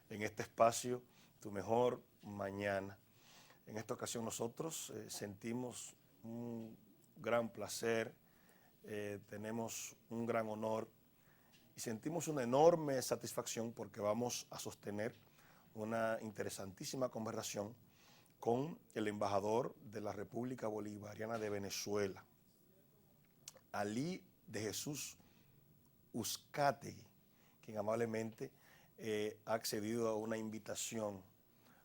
en este espacio, Tu Mejor Mañana. En esta ocasión nosotros sentimos un gran placer, tenemos un gran honor y sentimos una enorme satisfacción porque vamos a sostener una interesantísima conversación con el embajador de la República Bolivariana de Venezuela, Alí de Jesús Uzcategui, quien amablemente ha accedido a una invitación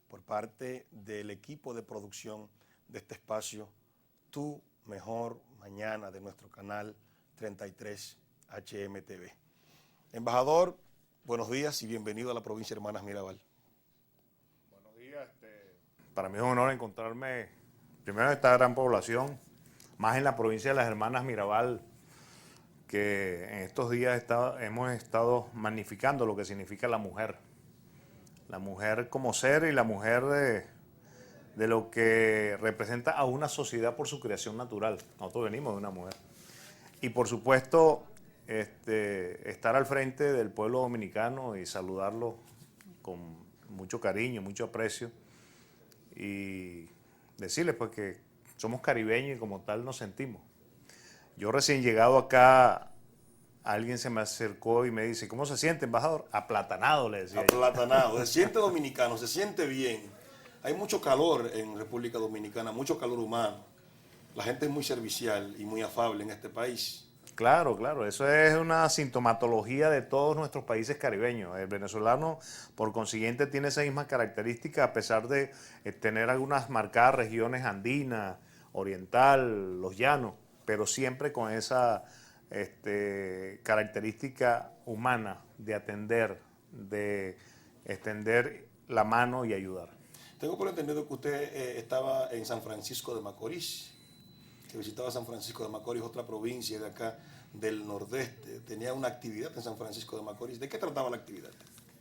por parte del equipo de producción de este espacio, Tu Mejor Mañana, de nuestro canal 33 HMTV. Embajador, buenos días y bienvenido a la provincia de Hermanas Mirabal. Buenos días. Para mí es un honor encontrarme primero en esta gran población, más en la provincia de las Hermanas Mirabal, que en estos días hemos estado magnificando lo que significa la mujer como ser y la mujer de lo que representa a una sociedad por su creación natural. Nosotros venimos de una mujer. Y por supuesto, estar al frente del pueblo dominicano y saludarlo con mucho cariño, mucho aprecio y decirles pues que somos caribeños y como tal nos sentimos. Yo recién llegado acá, alguien se me acercó y me dice, ¿cómo se siente, embajador? Aplatanado, le decía yo. Aplatanado, se siente dominicano, se siente bien. Hay mucho calor en República Dominicana, mucho calor humano. La gente es muy servicial y muy afable en este país. Claro, claro, eso es una sintomatología de todos nuestros países caribeños. El venezolano, por consiguiente, tiene esa misma característica a pesar de tener algunas marcadas regiones andinas, oriental, los llanos, pero siempre con esa característica humana de atender, de extender la mano y ayudar. Tengo por entendido que usted estaba en San Francisco de Macorís, que visitaba San Francisco de Macorís, otra provincia de acá del nordeste. Tenía una actividad en San Francisco de Macorís. ¿De qué trataba la actividad?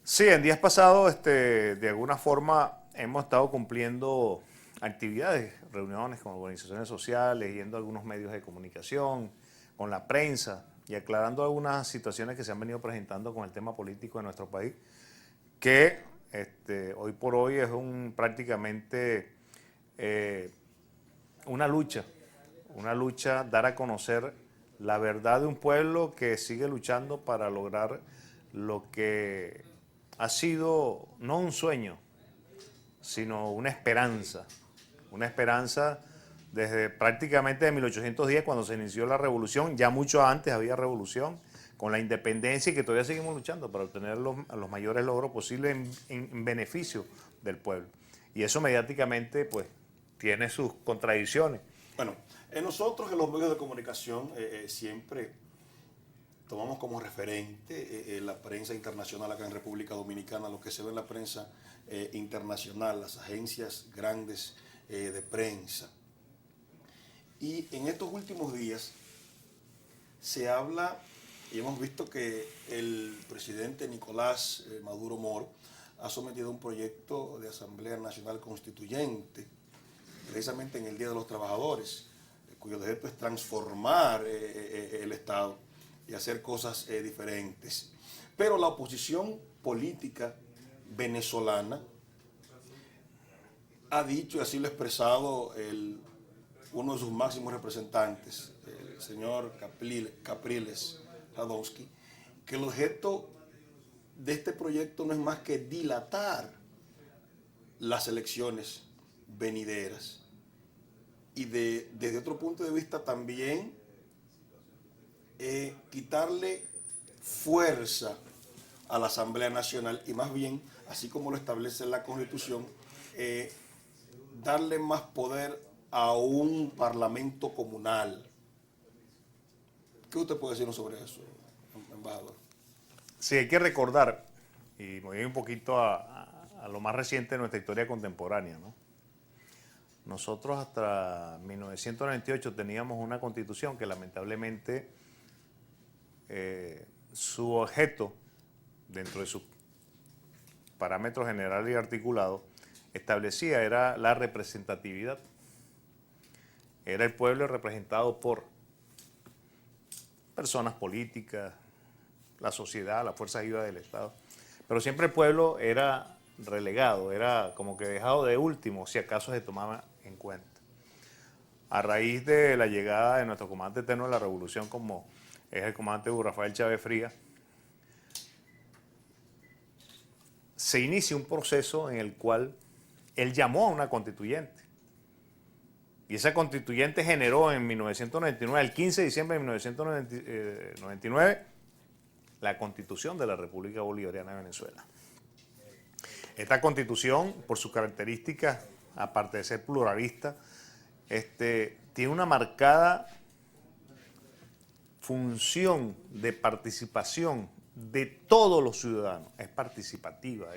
Sí, en días pasados, de alguna forma, hemos estado cumpliendo actividades, reuniones con organizaciones sociales, yendo a algunos medios de comunicación, con la prensa y aclarando algunas situaciones que se han venido presentando con el tema político de nuestro país, que hoy por hoy es prácticamente una lucha, dar a conocer la verdad de un pueblo que sigue luchando para lograr lo que ha sido no un sueño, sino una esperanza desde prácticamente de 1810 cuando se inició la revolución, ya mucho antes había revolución, con la independencia y que todavía seguimos luchando para obtener los mayores logros posibles en beneficio del pueblo. Y eso mediáticamente pues tiene sus contradicciones. Bueno, nosotros en los medios de comunicación siempre tomamos como referente la prensa internacional acá en República Dominicana, lo que se ve en la prensa internacional, las agencias grandes de prensa. Y en estos últimos días se habla, y hemos visto que el presidente Nicolás Maduro Moro ha sometido un proyecto de Asamblea Nacional Constituyente, precisamente en el Día de los Trabajadores, cuyo objeto es transformar el Estado y hacer cosas diferentes. Pero la oposición política venezolana ha dicho, y así lo ha expresado uno de sus máximos representantes, el señor Capriles Radonsky, que el objeto de este proyecto no es más que dilatar las elecciones venideras. Y desde otro punto de vista también quitarle fuerza a la Asamblea Nacional y más bien, así como lo establece la Constitución, darle más poder a un parlamento comunal. ¿Qué usted puede decirnos sobre eso, embajador? Sí, hay que recordar, y me voy un poquito a lo más reciente de nuestra historia contemporánea, ¿no? Nosotros hasta 1998 teníamos una constitución que lamentablemente su objeto, dentro de sus parámetros generales y articulados, establecía era la representatividad. Era el pueblo representado por personas políticas, la sociedad, las fuerzas vivas del Estado. pero siempre el pueblo era relegado, era como que dejado de último, si acaso se tomaba en cuenta. A raíz de la llegada de nuestro comandante eterno de la revolución, como es el comandante Hugo Rafael Chávez Frías, se inicia un proceso en el cual él llamó a una constituyente. Y esa constituyente generó en 1999, el 15 de diciembre de 1999, la Constitución de la República Bolivariana de Venezuela. Esta Constitución, por sus características, aparte de ser pluralista, tiene una marcada función de participación de todos los ciudadanos. Es participativa,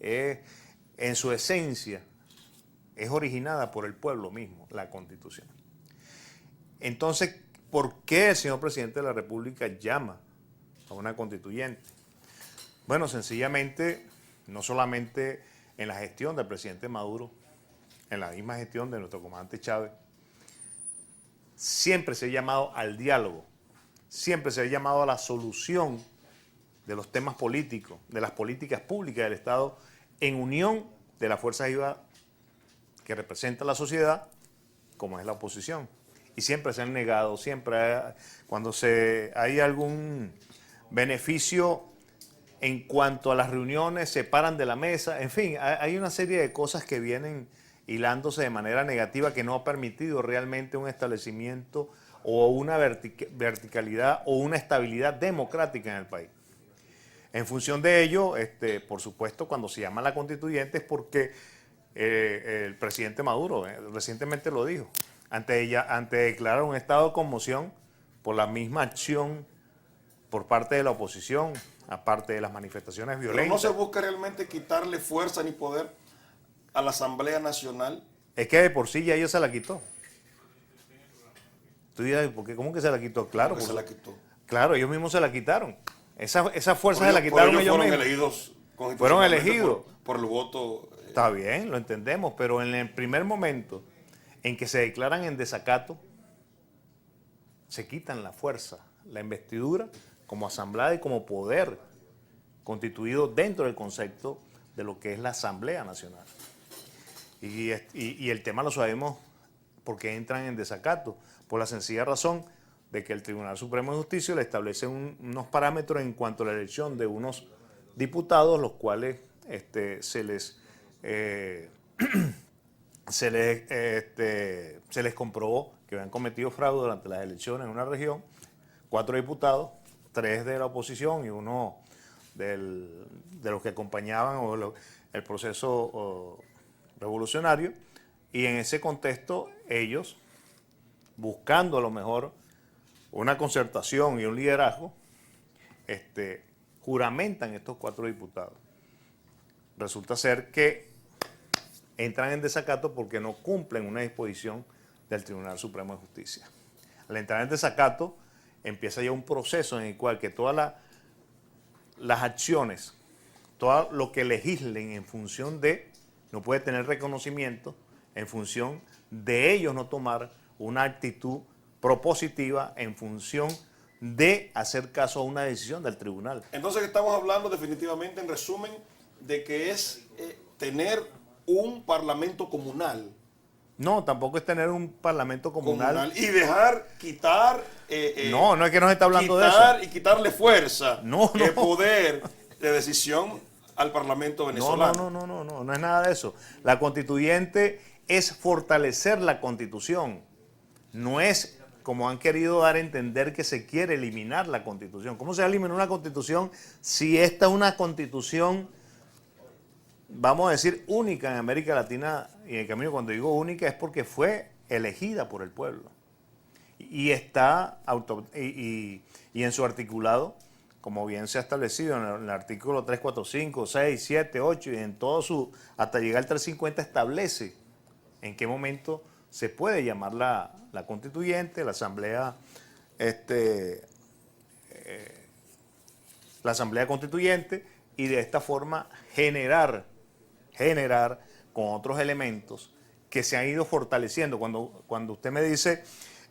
en su esencia, es originada por el pueblo mismo, la Constitución. Entonces, ¿por qué el señor presidente de la República llama a una constituyente? Bueno, sencillamente, no solamente en la gestión del presidente Maduro, en la misma gestión de nuestro comandante Chávez, siempre se ha llamado al diálogo, siempre se ha llamado a la solución de los temas políticos, de las políticas públicas del Estado, en unión de las fuerzas vivas que representa la sociedad, como es la oposición. Y siempre se han negado, siempre cuando hay algún beneficio en cuanto a las reuniones, se paran de la mesa, en fin, hay una serie de cosas que vienen hilándose de manera negativa que no ha permitido realmente un establecimiento o una verticalidad o una estabilidad democrática en el país. En función de ello, por supuesto, cuando se llama la constituyente es porque el presidente Maduro recientemente lo dijo, ante declarar un estado de conmoción por la misma acción por parte de la oposición, aparte de las manifestaciones violentas. Pero no se busca realmente quitarle fuerza ni poder a la Asamblea Nacional. Es que de por sí ya ella se la quitó. Tú dirás, ¿por qué? ¿Cómo que se la quitó? Claro, se la quitó. Claro, ellos mismos se la quitaron. Esa fuerza se la quitaron ellos mismos. Fueron elegidos por el voto. Está bien, lo entendemos, pero en el primer momento en que se declaran en desacato, se quitan la fuerza, la investidura como asamblea y como poder constituido dentro del concepto de lo que es la Asamblea Nacional. Y el tema lo sabemos porque entran en desacato, por la sencilla razón de que el Tribunal Supremo de Justicia le establece unos parámetros en cuanto a la elección de unos diputados, los cuales se les comprobó que habían cometido fraude durante las elecciones en una región, 4 diputados, 3 de la oposición y uno de los que acompañaban el proceso revolucionario, y en ese contexto ellos, buscando a lo mejor una concertación y un liderazgo, juramentan estos 4 diputados. Resulta ser que entran en desacato porque no cumplen una disposición del Tribunal Supremo de Justicia. Al entrar en desacato, empieza ya un proceso en el cual que todas las acciones, todo lo que legislen en función de, no puede tener reconocimiento en función de ellos no tomar una actitud propositiva en función de hacer caso a una decisión del tribunal. Entonces estamos hablando definitivamente, en resumen, de que es tener un parlamento comunal. No, tampoco es tener un parlamento comunal. Y quitar... no es que nos está hablando de eso. Y quitarle fuerza, no. Poder de decisión al parlamento venezolano. No es nada de eso. La constituyente es fortalecer la constitución. No es como han querido dar a entender que se quiere eliminar la constitución. ¿Cómo se va a eliminar una constitución si esta es una constitución, vamos a decir, única en América Latina? Y en el camino, cuando digo única, es porque fue elegida por el pueblo. Y está y en su articulado, como bien se ha establecido en el artículo 3, 4, 5, 6, 7, 8, y en todo hasta llegar al 350, establece en qué momento se puede llamar la constituyente, la asamblea constituyente, y de esta forma generar con otros elementos que se han ido fortaleciendo. Cuando usted me dice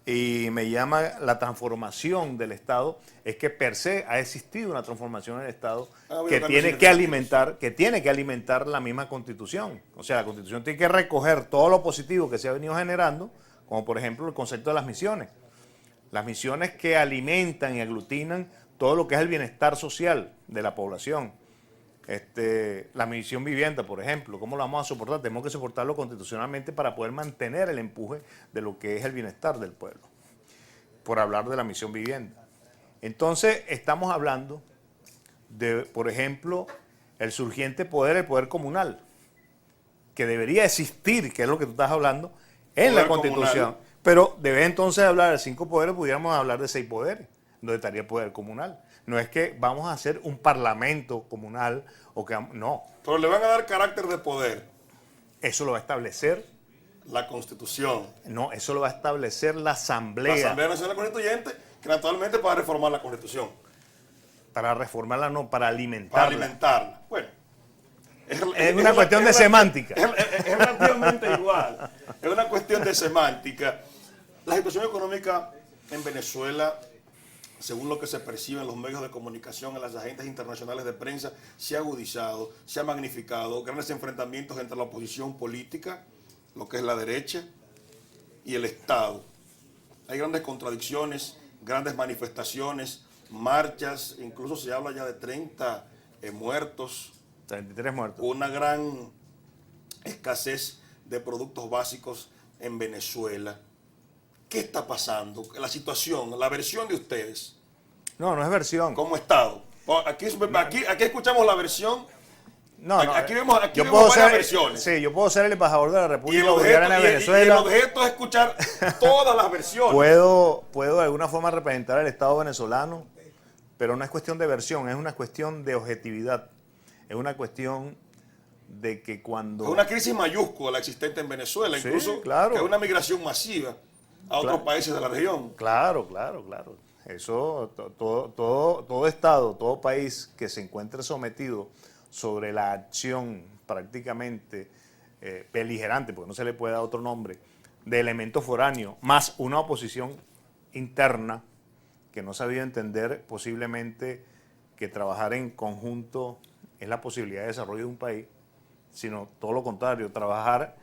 y me llama la transformación del Estado, es que per se ha existido una transformación en el Estado que tiene que alimentar la misma Constitución. O sea, la Constitución tiene que recoger todo lo positivo que se ha venido generando, como por ejemplo el concepto de las misiones. Las misiones que alimentan y aglutinan todo lo que es el bienestar social de la población. La misión vivienda, por ejemplo, ¿cómo lo vamos a soportar? Tenemos que soportarlo constitucionalmente para poder mantener el empuje de lo que es el bienestar del pueblo, por hablar de la misión vivienda. Entonces, estamos hablando de, por ejemplo, el surgiente poder, el poder comunal, que debería existir, que es lo que tú estás hablando, en la Constitución. Comunal. Pero de vez entonces hablar de 5 poderes, pudiéramos hablar de 6 poderes, donde estaría el poder comunal. No es que vamos a hacer un parlamento comunal o que no. Pero le van a dar carácter de poder. Eso lo va a establecer la Constitución. No, eso lo va a establecer la Asamblea. La Asamblea Nacional Constituyente, que naturalmente para reformar la Constitución. Para reformarla no, para alimentarla. Para alimentarla. Bueno. Es una cuestión de semántica. Es relativamente igual. Es una cuestión de semántica. La situación económica en Venezuela, según lo que se percibe en los medios de comunicación, en las agencias internacionales de prensa, se ha agudizado, se ha magnificado, grandes enfrentamientos entre la oposición política, lo que es la derecha, y el Estado. Hay grandes contradicciones, grandes manifestaciones, marchas, incluso se habla ya de 30 muertos. 33 muertos. Una gran escasez de productos básicos en Venezuela. ¿Qué está pasando? La situación, la versión de ustedes. No, no es versión. Como Estado. Aquí escuchamos la versión. Aquí vemos varias versiones. Sí, yo puedo ser el embajador de la República Bolivariana de Venezuela. Y el objeto es escuchar todas las versiones. Puedo de alguna forma representar al Estado venezolano, pero no es cuestión de versión, es una cuestión de objetividad. Es una cuestión de que cuando... Es una crisis mayúscula existente en Venezuela, sí, incluso claro. Que es una migración masiva a otros países de la región. Claro. Eso, todo Estado, todo país que se encuentre sometido sobre la acción prácticamente beligerante, porque no se le puede dar otro nombre, de elementos foráneos, más una oposición interna que no ha sabido entender posiblemente que trabajar en conjunto es la posibilidad de desarrollo de un país, sino todo lo contrario, trabajar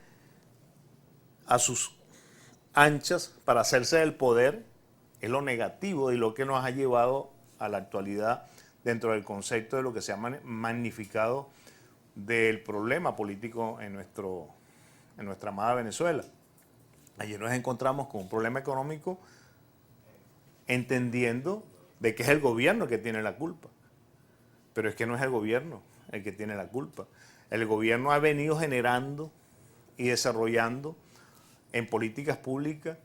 a sus anchas para hacerse del poder es lo negativo y lo que nos ha llevado a la actualidad dentro del concepto de lo que se ha magnificado del problema político en nuestra amada Venezuela. Ayer nos encontramos con un problema económico entendiendo de que es el gobierno que tiene la culpa. Pero es que no es el gobierno el que tiene la culpa. El gobierno ha venido generando y desarrollando en políticas públicas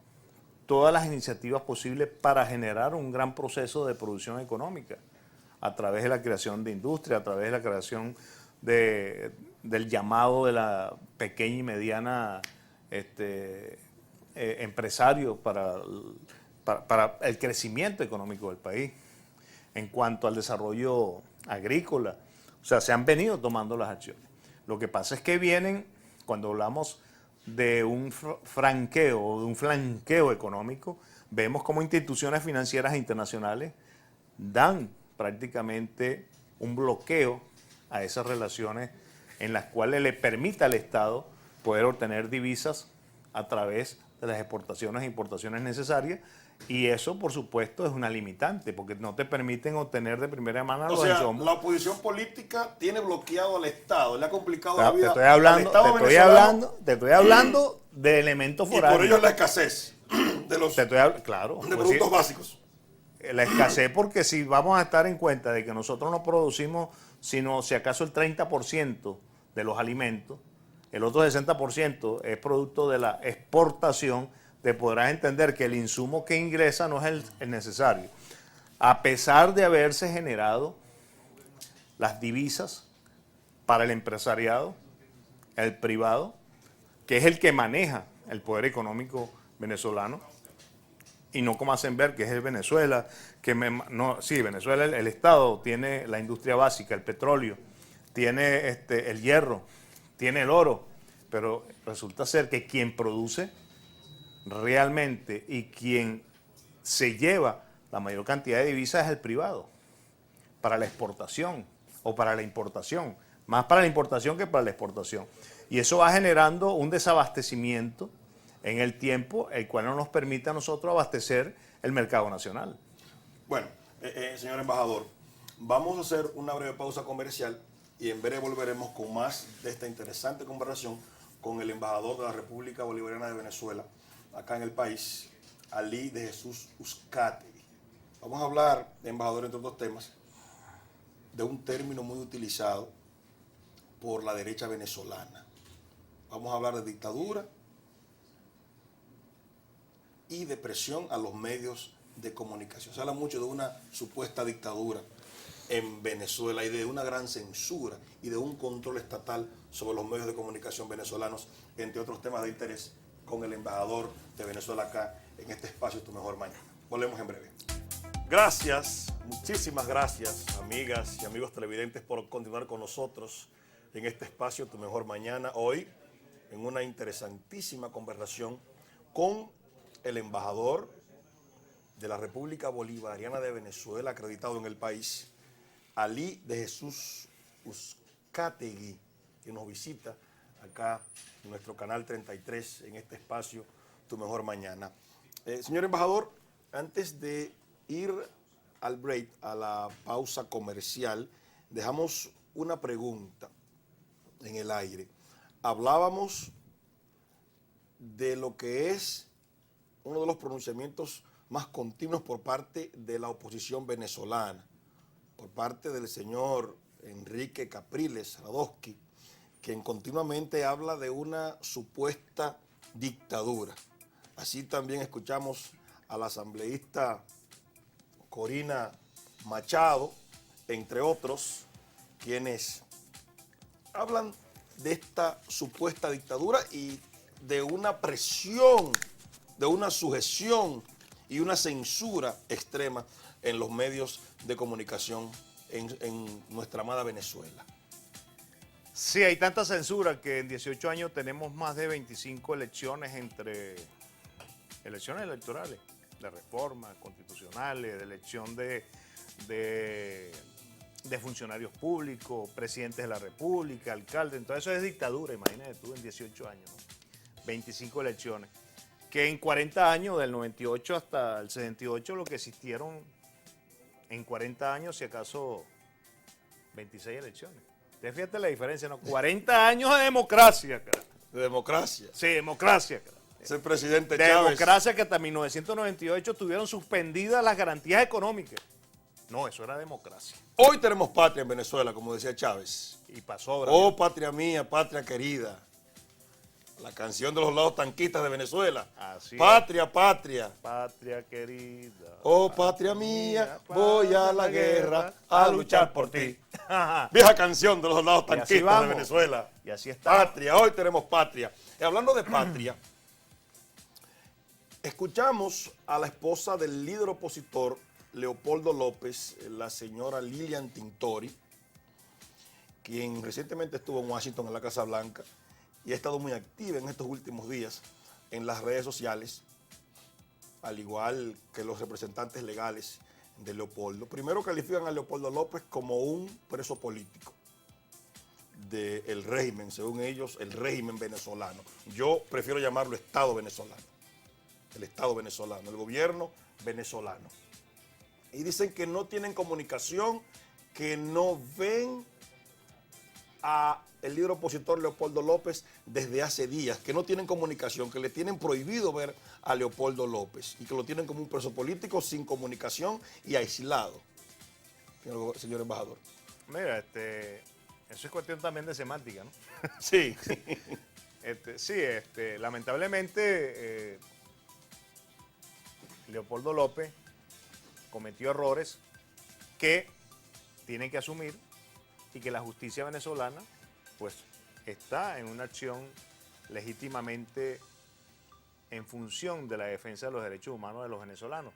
todas las iniciativas posibles para generar un gran proceso de producción económica a través de la creación de industria, a través de la creación del llamado de la pequeña y mediana empresario para el crecimiento económico del país. En cuanto al desarrollo agrícola, o sea, se han venido tomando las acciones. Lo que pasa es que vienen, cuando hablamos de un franqueo o de un flanqueo económico, vemos como instituciones financieras internacionales dan prácticamente un bloqueo a esas relaciones en las cuales le permite al Estado poder obtener divisas a través de las exportaciones e importaciones necesarias, y eso, por supuesto, es una limitante, porque no te permiten obtener de primera mano los insumos. La oposición política tiene bloqueado al Estado, le ha complicado la Te vida estoy hablando de elementos foráneos. Y por ello la escasez de los productos básicos. La escasez, porque si vamos a estar en cuenta de que nosotros no producimos sino si acaso el 30% de los alimentos, el otro 60% es producto de la exportación, te podrás entender que el insumo que ingresa no es el necesario. A pesar de haberse generado las divisas para el empresariado, el privado, que es el que maneja el poder económico venezolano, y no como hacen ver que es el Venezuela, Venezuela, el Estado tiene la industria básica, el petróleo, tiene el hierro, tiene el oro, pero resulta ser que quien produce realmente y quien se lleva la mayor cantidad de divisas es el privado, para la exportación o para la importación, más para la importación que para la exportación. Y eso va generando un desabastecimiento en el tiempo, el cual no nos permite a nosotros abastecer el mercado nacional. Bueno, señor embajador, vamos a hacer una breve pausa comercial y en breve volveremos con más de esta interesante conversación con el embajador de la República Bolivariana de Venezuela, acá en el país, Ali de Jesús Uzcategui. Vamos a hablar, embajador, entre otros temas, de un término muy utilizado por la derecha venezolana. Vamos a hablar de dictadura y de presión a los medios de comunicación. Se habla mucho de una supuesta dictadura en Venezuela y de una gran censura y de un control estatal sobre los medios de comunicación venezolanos, entre otros temas de interés, con el embajador de Venezuela acá en este espacio Tu Mejor Mañana. Volvemos en breve. Gracias, muchísimas gracias, amigas y amigos televidentes, por continuar con nosotros en este espacio Tu Mejor Mañana. Hoy, en una interesantísima conversación con el embajador de la República Bolivariana de Venezuela, acreditado en el país, Ali de Jesús Uzcategui, que nos visita acá en nuestro canal 33, en este espacio Tu Mejor Mañana. Señor embajador, antes de ir al break, a la pausa comercial, dejamos una pregunta en el aire. Hablábamos de lo que es uno de los pronunciamientos más continuos por parte de la oposición venezolana, por parte del señor Enrique Capriles Radosky, quien continuamente habla de una supuesta dictadura. Así también escuchamos a la asambleísta Corina Machado, entre otros, quienes hablan de esta supuesta dictadura y de una presión, de una sujeción y una censura extrema en los medios de comunicación en nuestra amada Venezuela. Sí, hay tanta censura que en 18 años tenemos más de 25 elecciones elecciones electorales, de reformas constitucionales, de elección de funcionarios públicos, presidentes de la República, alcaldes. Entonces eso es dictadura, imagínate tú, en 18 años, ¿no? 25 elecciones. Que en 40 años, del 98 hasta el 68, lo que existieron en 40 años, si acaso 26 elecciones. Entonces fíjate la diferencia, ¿no? 40 años de democracia, cara. De democracia. Sí, democracia, cara. Ese presidente De Chávez. democracia que hasta 1998 tuvieron suspendidas las garantías económicas. No, eso era democracia. Hoy tenemos patria en Venezuela, como decía Chávez. Y pasó. Oh, patria mía, patria querida. La canción de los lados tanquistas de Venezuela. Así patria, patria. Patria querida. Oh, patria mía, voy a la guerra a luchar por ti. Vieja canción de los soldados tanquistas de Venezuela. Y así está. Patria, hoy tenemos patria. Y hablando de patria, escuchamos a la esposa del líder opositor Leopoldo López, la señora Lilian Tintori, quien recientemente estuvo en Washington, en la Casa Blanca, y ha estado muy activa en estos últimos días en las redes sociales, al igual que los representantes legales de Leopoldo. Primero califican a Leopoldo López como un preso político del régimen, según ellos, el régimen venezolano. Yo prefiero llamarlo Estado venezolano, el Estado venezolano, el gobierno venezolano. Y dicen que no tienen comunicación, que no ven a el líder opositor Leopoldo López desde hace días, que no tienen comunicación, que le tienen prohibido ver a Leopoldo López y que lo tienen como un preso político sin comunicación y aislado, señor embajador. Mira, eso es cuestión también de semántica, ¿no? Sí. Lamentablemente, Leopoldo López cometió errores que tienen que asumir y que la justicia venezolana pues está en una acción legítimamente en función de la defensa de los derechos humanos de los venezolanos.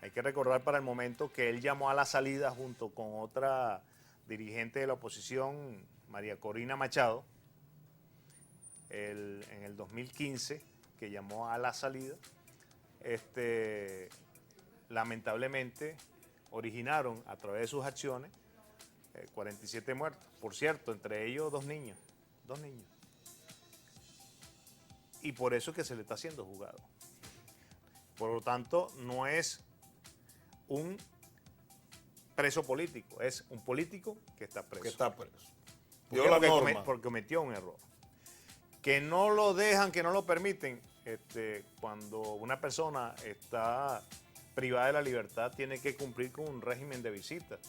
Hay que recordar para el momento que él llamó a la salida junto con otra dirigente de la oposición, María Corina Machado, en el 2015, que llamó a la salida lamentablemente originaron a través de sus acciones 47 muertos. Por cierto, entre ellos dos niños. Y por eso es que se le está haciendo juzgado. Por lo tanto, no es un preso político, es un político que está preso. Que está preso. Porque cometió un error. Que no lo dejan, que no lo permiten. Cuando una persona está privada de la libertad, tiene que cumplir con un régimen de visitas.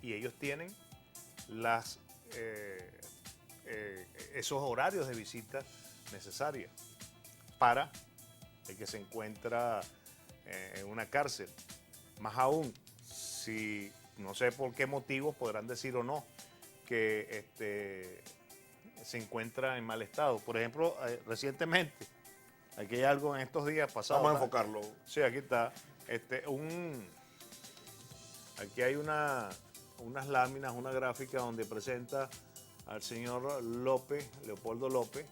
Y ellos tienen esos horarios de visita necesarias para el que se encuentra en una cárcel. Más aún, si no sé por qué motivos podrán decir o no que se encuentra en mal estado. Por ejemplo, recientemente, aquí hay algo en estos días pasados. Vamos a enfocarlo. Sí, aquí está. Aquí hay unas láminas, una gráfica donde presenta al señor López, Leopoldo López,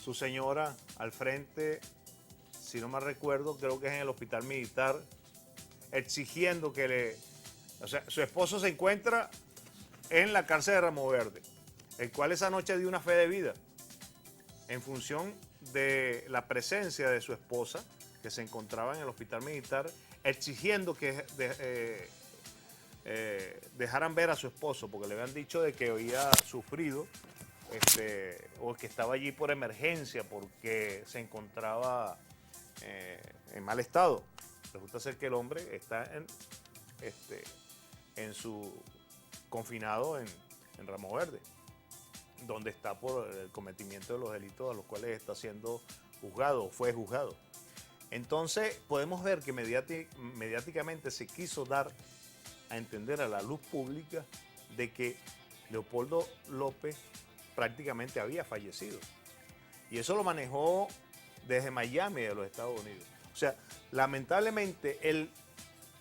su señora al frente, si no me recuerdo, creo que es en el hospital militar, exigiendo o sea, su esposo se encuentra en la cárcel de Ramo Verde, el cual esa noche dio una fe de vida en función de la presencia de su esposa, que se encontraba en el hospital militar, exigiendo que dejaran ver a su esposo, porque le habían dicho de que había sufrido o que estaba allí por emergencia porque se encontraba en mal estado. Resulta ser que el hombre está confinado en Ramo Verde, donde está por el cometimiento de los delitos a los cuales está siendo juzgado o fue juzgado. Entonces podemos ver que mediáticamente se quiso dar a entender a la luz pública de que Leopoldo López prácticamente había fallecido. Y eso lo manejó desde Miami, de los Estados Unidos. O sea, lamentablemente el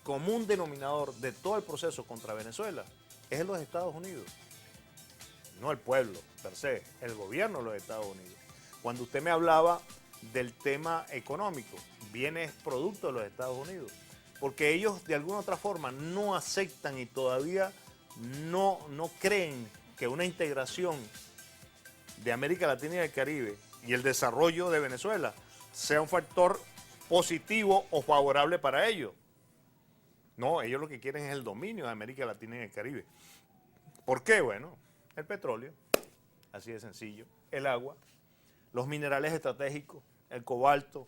común denominador de todo el proceso contra Venezuela es en los Estados Unidos. No el pueblo per se, el gobierno de los Estados Unidos. Cuando usted me hablaba del tema económico, viene producto de los Estados Unidos. Porque ellos de alguna otra forma no aceptan y todavía no creen que una integración de América Latina y el Caribe y el desarrollo de Venezuela sea un factor positivo o favorable para ellos. No, ellos lo que quieren es el dominio de América Latina y el Caribe. ¿Por qué? Bueno, el petróleo, así de sencillo, el agua, los minerales estratégicos, el cobalto,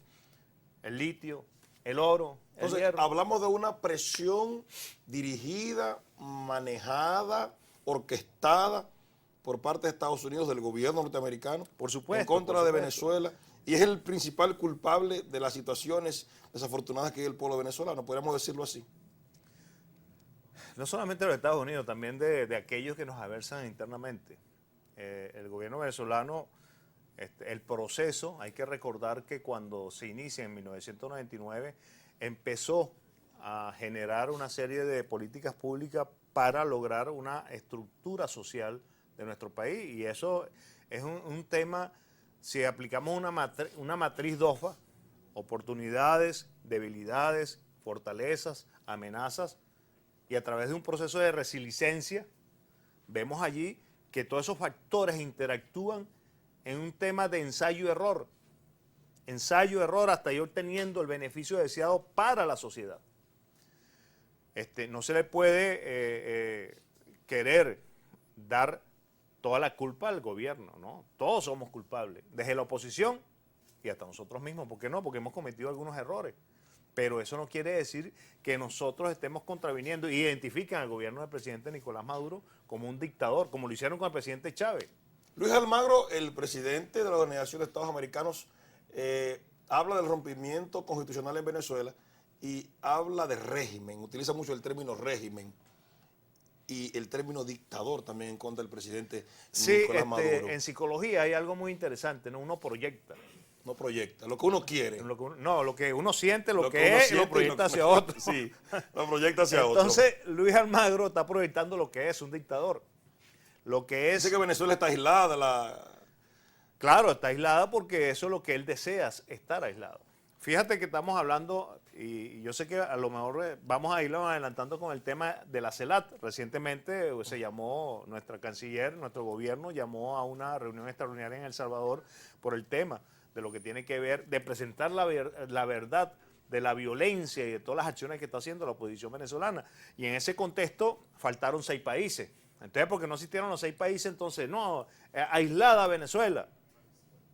el litio, el oro, el hierro. Hablamos de una presión dirigida, manejada, orquestada por parte de Estados Unidos, del gobierno norteamericano, por supuesto, en contra de Venezuela, y es el principal culpable de las situaciones desafortunadas que vive el pueblo venezolano, podríamos decirlo así. No solamente de los Estados Unidos, también de aquellos que nos aversan internamente. El gobierno venezolano, el proceso, hay que recordar que cuando se inicia en 1999, empezó a generar una serie de políticas públicas para lograr una estructura social de nuestro país. Y eso es un tema, si aplicamos una matriz DOFA, oportunidades, debilidades, fortalezas, amenazas, y a través de un proceso de resiliencia, vemos allí que todos esos factores interactúan en un tema de ensayo-error. Ensayo-error hasta ir obteniendo el beneficio deseado para la sociedad. No se le puede querer dar toda la culpa al gobierno, ¿no? Todos somos culpables, desde la oposición y hasta nosotros mismos. ¿Por qué no? Porque hemos cometido algunos errores. Pero eso no quiere decir que nosotros estemos contraviniendo y identifican al gobierno del presidente Nicolás Maduro como un dictador, como lo hicieron con el presidente Chávez. Luis Almagro, el presidente de la Organización de Estados Americanos, habla del rompimiento constitucional en Venezuela y habla de régimen, utiliza mucho el término régimen y el término dictador también en contra del presidente Nicolás Maduro. En psicología hay algo muy interesante, ¿no? Uno proyecta. No proyecta, lo que uno quiere. Lo que uno siente, lo que es, lo proyecta hacia otro. Sí, lo proyecta hacia otro. Entonces, Luis Almagro está proyectando lo que es un dictador. Lo que es... Dice que Venezuela está aislada. Claro, está aislada porque eso es lo que él desea, estar aislado. Fíjate que estamos hablando, y yo sé que a lo mejor vamos a irlo adelantando con el tema de la CELAC. Recientemente se llamó, nuestra canciller, nuestro gobierno llamó a una reunión extraordinaria en El Salvador por el tema de lo que tiene que ver, de presentar la verdad de la violencia y de todas las acciones que está haciendo la oposición venezolana. Y en ese contexto faltaron 6 países. Entonces, porque no existieron los 6 países, entonces, no, aislada Venezuela.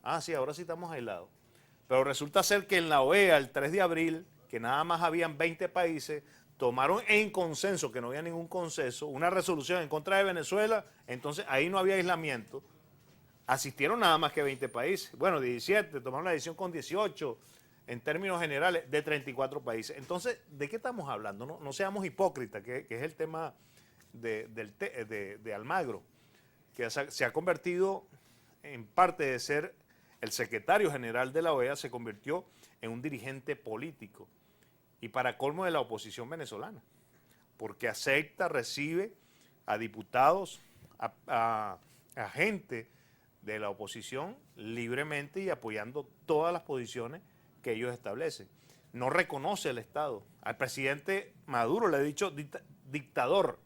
Ah, sí, ahora sí estamos aislados. Pero resulta ser que en la OEA, el 3 de abril, que nada más habían 20 países, tomaron en consenso, que no había ningún consenso, una resolución en contra de Venezuela, entonces ahí no había aislamiento. Asistieron nada más que 20 países. Bueno, 17, tomaron la decisión con 18, en términos generales, de 34 países. Entonces, ¿de qué estamos hablando? No seamos hipócritas, que es el tema de Almagro, que se ha convertido en parte de ser el secretario general de la OEA, se convirtió en un dirigente político y para colmo de la oposición venezolana, porque acepta, recibe a diputados, a gente de la oposición libremente y apoyando todas las posiciones que ellos establecen. No reconoce el Estado. Al presidente Maduro le he dicho dictador.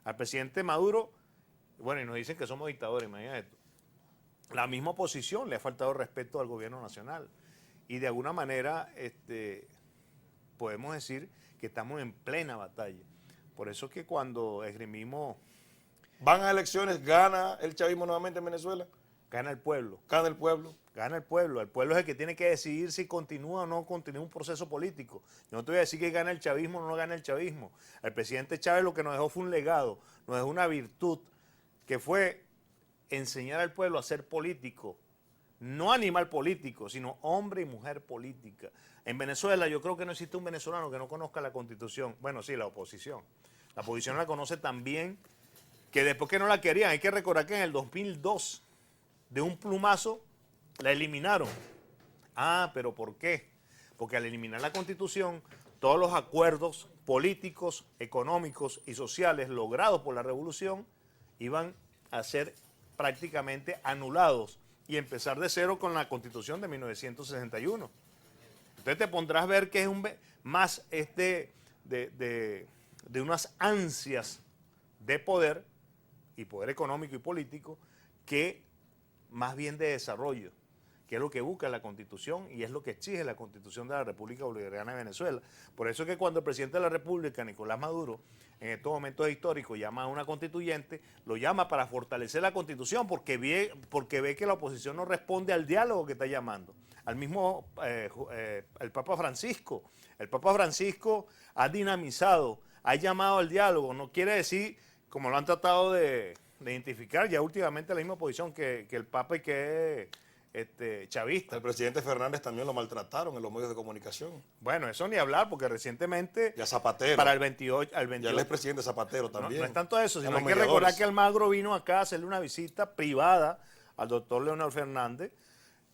Al presidente Maduro, bueno, y nos dicen que somos dictadores, imagínate esto. La misma oposición le ha faltado respeto al gobierno nacional. Y de alguna manera podemos decir que estamos en plena batalla. Por eso es que cuando esgrimimos... ¿Van a elecciones? ¿Gana el chavismo nuevamente en Venezuela? Gana el pueblo. ¿Gana el pueblo? Gana el pueblo. El pueblo es el que tiene que decidir si continúa o no continúa un proceso político. Yo no te voy a decir que gana el chavismo o no gana el chavismo. El presidente Chávez lo que nos dejó fue un legado, nos dejó una virtud, que fue enseñar al pueblo a ser político. No animal político, sino hombre y mujer política. En Venezuela yo creo que no existe un venezolano que no conozca la Constitución. Bueno, sí, la oposición. La oposición la conoce tan bien que después que no la querían, hay que recordar que en el 2002, de un plumazo, la eliminaron. Ah, ¿pero por qué? Porque al eliminar la Constitución, todos los acuerdos políticos, económicos y sociales logrados por la revolución iban a ser prácticamente anulados y empezar de cero con la Constitución de 1961. Entonces te pondrás a ver que es más de unas ansias de poder, y poder económico y político, que más bien de desarrollo, que es lo que busca la Constitución y es lo que exige la Constitución de la República Bolivariana de Venezuela. Por eso es que cuando el presidente de la República, Nicolás Maduro, en estos momentos históricos llama a una constituyente, lo llama para fortalecer la Constitución porque ve que la oposición no responde al diálogo que está llamando. Al mismo el Papa Francisco. El Papa Francisco ha dinamizado, ha llamado al diálogo. No quiere decir, como lo han tratado de identificar ya últimamente la misma posición que el Papa y que chavista. El presidente Fernández también lo maltrataron en los medios de comunicación. Bueno, eso ni hablar, porque recientemente... Y a Zapatero. Para el 28... Y al expresidente Zapatero también. No es tanto eso, sino hay que recordar que Almagro vino acá a hacerle una visita privada al doctor Leonel Fernández,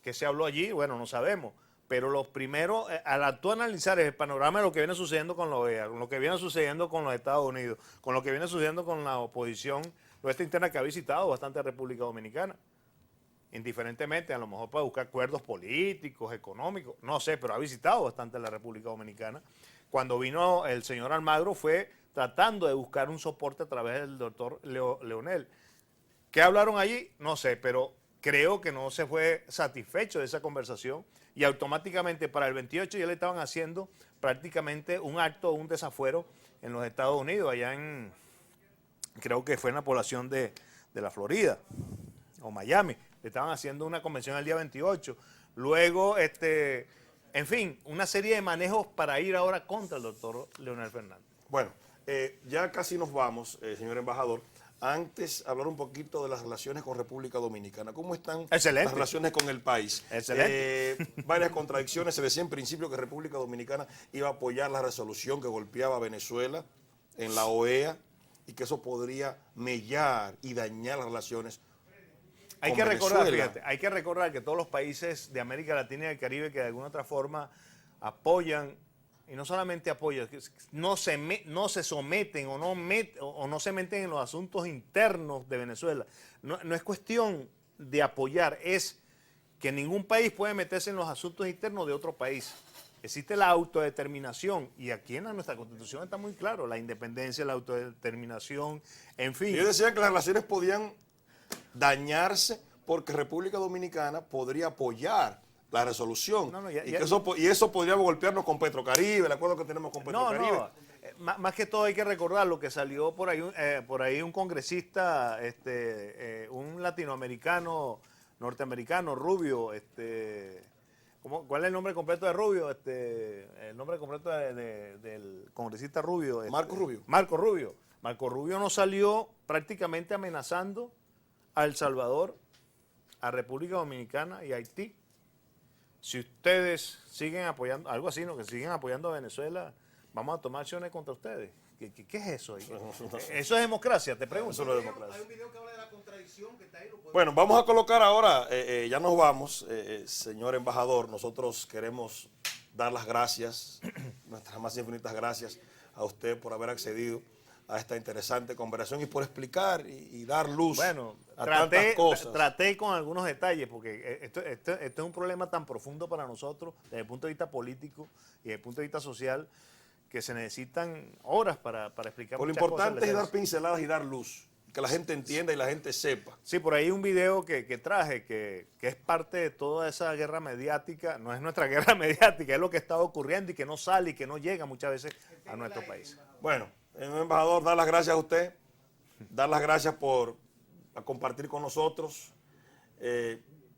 que se habló allí, bueno, no sabemos. Pero los primeros, al tú analizar el panorama de lo que viene sucediendo con la OEA, con lo que viene sucediendo con los Estados Unidos, con lo que viene sucediendo con la oposición nuestra interna, que ha visitado bastante a República Dominicana, indiferentemente, a lo mejor para buscar acuerdos políticos, económicos, no sé, pero ha visitado bastante la República Dominicana. Cuando vino el señor Almagro fue tratando de buscar un soporte a través del doctor Leonel. ¿Qué hablaron allí? No sé, pero creo que no se fue satisfecho de esa conversación y automáticamente para el 28 ya le estaban haciendo prácticamente un acto, un desafuero en los Estados Unidos, allá en, creo que fue en la población de la Florida o Miami. Le estaban haciendo una convención el día 28. Luego, en fin, una serie de manejos para ir ahora contra el doctor Leonel Fernández. Bueno, ya casi nos vamos, señor embajador. Antes, hablar un poquito de las relaciones con República Dominicana. ¿Cómo están las relaciones con el país? Excelente. Varias contradicciones. Se decía en principio que República Dominicana iba a apoyar la resolución que golpeaba a Venezuela en la OEA y que eso podría mellar y dañar las relaciones. Hay que recordar, fíjate, hay que recordar que todos los países de América Latina y del Caribe que de alguna otra forma apoyan, y no solamente apoyan, no se someten o no se meten en los asuntos internos de Venezuela. No es cuestión de apoyar, es que ningún país puede meterse en los asuntos internos de otro país. Existe la autodeterminación y aquí en nuestra Constitución está muy claro, la independencia, la autodeterminación, en fin. Ellos decían que las relaciones podían dañarse porque República Dominicana podría apoyar la resolución. Y eso podría golpearnos con Petrocaribe, el acuerdo que tenemos con Petrocaribe. Más que todo hay que recordar lo que salió por ahí un congresista, un latinoamericano, norteamericano, Rubio, ¿cuál es el nombre completo de Rubio? El nombre completo del congresista Rubio. Marco Rubio. Marco Rubio. Marco Rubio nos salió prácticamente amenazando a El Salvador, a República Dominicana y a Haití. Si ustedes siguen apoyando, algo así, ¿no? Que siguen apoyando a Venezuela, vamos a tomar acciones contra ustedes. ¿Qué es eso? ¿Eso es democracia? Te pregunto. Eso no es democracia. Hay un video que habla de la contradicción que está ahí. Bueno, vamos a colocar ahora, ya nos vamos, señor embajador, nosotros queremos dar las gracias, nuestras más infinitas gracias a usted por haber accedido a esta interesante conversación y por explicar y dar luz a tantas cosas. Traté con algunos detalles, porque esto es un problema tan profundo para nosotros, desde el punto de vista político y desde el punto de vista social, que se necesitan horas para explicar Lo muchas cosas. importante es dar pinceladas y dar luz, que la gente entienda y la gente sepa. Sí, por ahí un video que traje, que es parte de toda esa guerra mediática, no es nuestra guerra mediática, es lo que está ocurriendo y que no sale y que no llega muchas veces a nuestro país. Bueno, embajador, dar las gracias a usted, dar las gracias por compartir con nosotros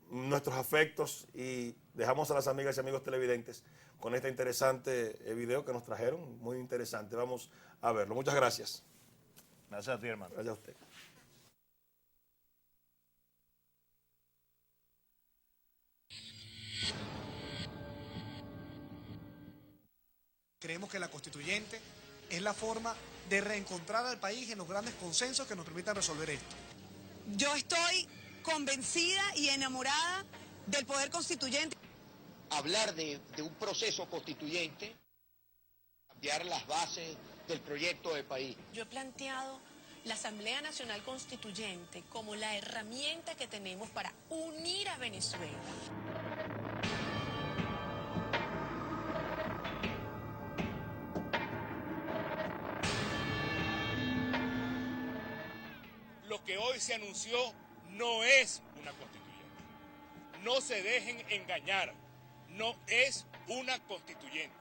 nuestros afectos y dejamos a las amigas y amigos televidentes con este interesante video que nos trajeron, muy interesante. Vamos a verlo. Muchas gracias. Gracias a ti, hermano. Gracias a usted. Creemos que la constituyente es la forma de reencontrar al país en los grandes consensos que nos permitan resolver esto. Yo estoy convencida y enamorada del poder constituyente. Hablar de un proceso constituyente, cambiar las bases del proyecto de país. Yo he planteado la Asamblea Nacional Constituyente como la herramienta que tenemos para unir a Venezuela. Lo que hoy se anunció no es una constituyente. No se dejen engañar, no es una constituyente.